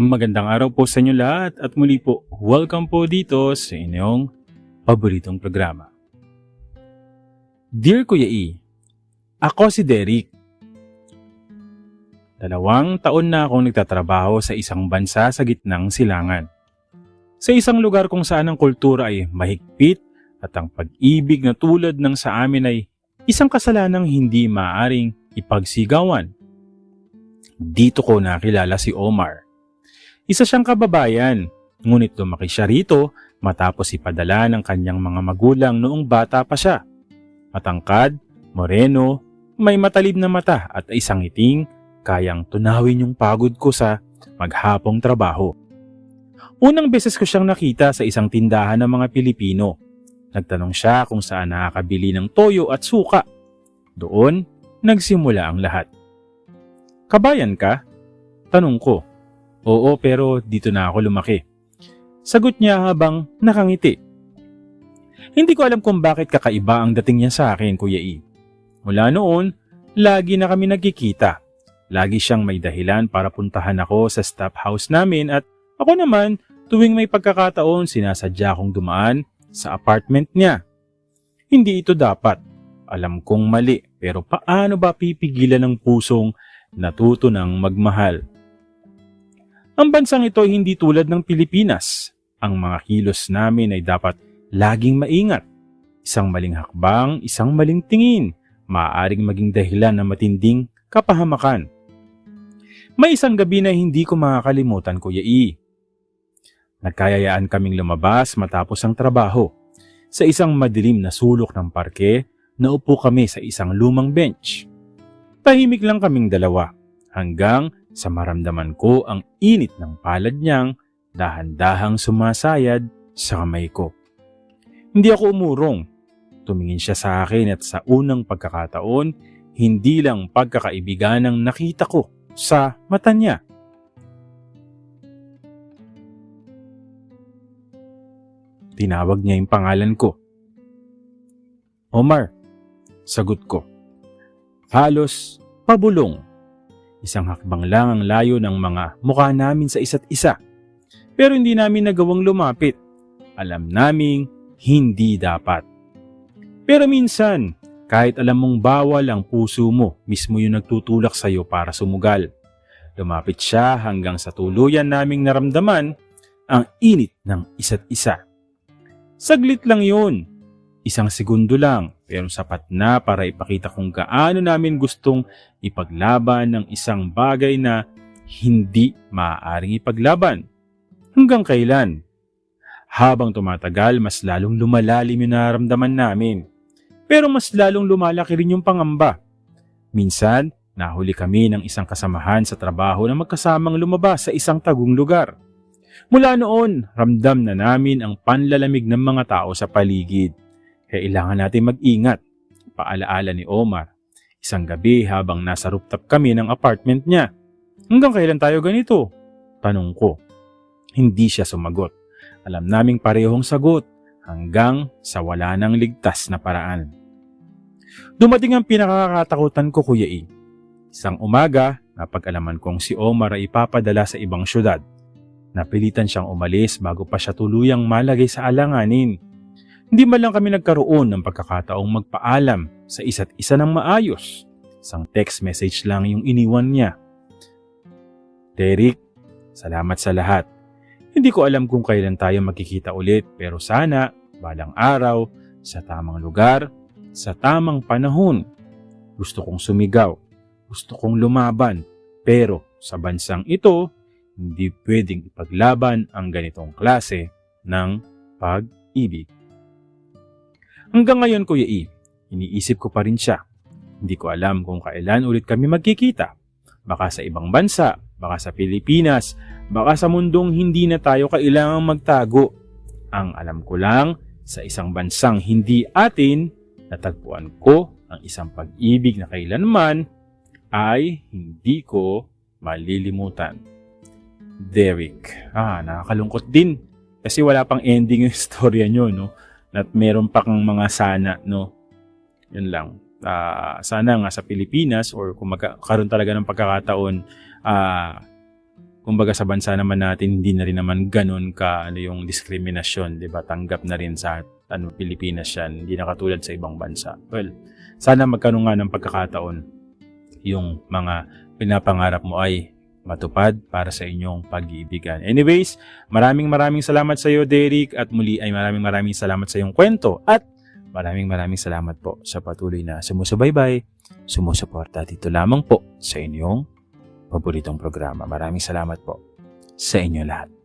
Magandang araw po sa inyo lahat at muli po, welcome po dito sa inyong paboritong programa. Dear Kuya E, ako si Derek. 2 taon na akong nagtatrabaho sa isang bansa sa gitnang silangan. Sa isang lugar kung saan ang kultura ay mahigpit at ang pag-ibig na tulad ng sa amin ay isang kasalanang hindi maaaring ipagsigawan. Dito ko nakilala si Omar. Isa siyang kababayan, ngunit lumaki siya rito matapos ipadala ng kanyang mga magulang noong bata pa siya. Matangkad, moreno, may matalib na mata at isang ngiting kayang tunawin yung pagod ko sa maghapong trabaho. Unang beses ko siyang nakita sa isang tindahan ng mga Pilipino. Nagtanong siya kung saan nakakabili ng toyo at suka. Doon, nagsimula ang lahat. Kabayan ka? Tanong ko. Oo, pero dito na ako lumaki. Sagot niya habang nakangiti. Hindi ko alam kung bakit kakaiba ang dating niya sa akin, Kuya E. Mula noon, lagi na kami nagkikita. Lagi siyang may dahilan para puntahan ako sa staff house namin at ako naman, tuwing may pagkakataon, sinasadya kong dumaan sa apartment niya. Hindi ito dapat. Alam kong mali, pero paano ba pipigilan ng pusong natuto ng magmahal? Ang bansang ito ay hindi tulad ng Pilipinas. Ang mga kilos namin ay dapat laging maingat. Isang maling hakbang, isang maling tingin, maaaring maging dahilan ng matinding kapahamakan. May isang gabi na hindi ko makakalimutan, Kuya E. Nagkayayaan kaming lumabas matapos ang trabaho. Sa isang madilim na sulok ng parke, naupo kami sa isang lumang bench. Tahimik lang kaming dalawa hanggang sa maramdaman ko ang init ng palad niyang dahan-dahang sumasayad sa kamay ko. Hindi ako umurong. Tumingin siya sa akin at sa unang pagkakataon, hindi lang pagkakaibigan ang nakita ko sa mata niya. Tinawag niya yung pangalan ko. Omar, sagot ko. Halos pabulong. Isang hakbang lang ang layo ng mga mukha namin sa isa't isa. Pero hindi namin nagawang lumapit. Alam naming hindi dapat. Pero minsan, kahit alam mong bawal ang puso mo, mismo yung nagtutulak sa iyo para sumugal. Lumapit siya hanggang sa tuluyan naming naramdaman ang init ng isa't isa. Saglit lang yun. Isang segundo lang, pero sapat na para ipakita kung gaano namin gustong ipaglaban ng isang bagay na hindi maaaring ipaglaban. Hanggang kailan? Habang tumatagal, mas lalong lumalalim yung nararamdaman namin. Pero mas lalong lumalaki rin yung pangamba. Minsan, nahuli kami ng isang kasamahan sa trabaho na magkasamang lumabas sa isang tagong lugar. Mula noon, ramdam na namin ang panlalamig ng mga tao sa paligid. Kailangan natin mag-ingat, paalaala ni Omar. Isang gabi habang nasa rooftop kami ng apartment niya. Hanggang kailan tayo ganito? Tanong ko. Hindi siya sumagot. Alam naming parehong sagot hanggang sa wala nang ligtas na paraan. Dumating ang pinakakatakutan ko, Kuya E. Isang umaga, napag-alaman kong si Omar ay ipapadala sa ibang syudad. Napilitan siyang umalis bago pa siya tuluyang malagay sa alanganin. Hindi man lang kami nagkaroon ng pagkakataong magpaalam sa isa't isa ng maayos. Isang text message lang yung iniwan niya. Derek, salamat sa lahat. Hindi ko alam kung kailan tayo magkikita ulit pero sana, balang araw, sa tamang lugar, sa tamang panahon. Gusto kong sumigaw, gusto kong lumaban, pero sa bansang ito, hindi pwedeng ipaglaban ang ganitong klase ng pag-ibig. Hanggang ngayon, Kuya E, iniisip ko pa rin siya. Hindi ko alam kung kailan ulit kami magkikita. Baka sa ibang bansa, baka sa Pilipinas, baka sa mundong hindi na tayo kailangang magtago. Ang alam ko lang, sa isang bansang hindi atin, natagpuan ko ang isang pag-ibig na kailanman ay hindi ko malilimutan. Derek. Nakakalungkot din. Kasi wala pang ending yung storya nyo, no? At meron pa kang mga sana, no? Yun lang. Sana nga sa Pilipinas or kung magkaroon talaga ng pagkakataon, kumbaga sa bansa naman natin, hindi na rin naman ganun ka yung diskriminasyon, 'di ba? Tanggap na rin sa Pilipinas 'yan, hindi na katulad sa ibang bansa. Well, sana magkaroon nga ng pagkakataon yung mga pinapangarap mo ay matupad para sa inyong pag-iibigan. Anyways, maraming salamat sa iyo, Derek, at muli ay maraming salamat sa iyong kwento at maraming salamat po sa patuloy na sumusubaybay, sumusuporta dito lamang po sa inyong paboritong programa. Maraming salamat po sa inyo lahat.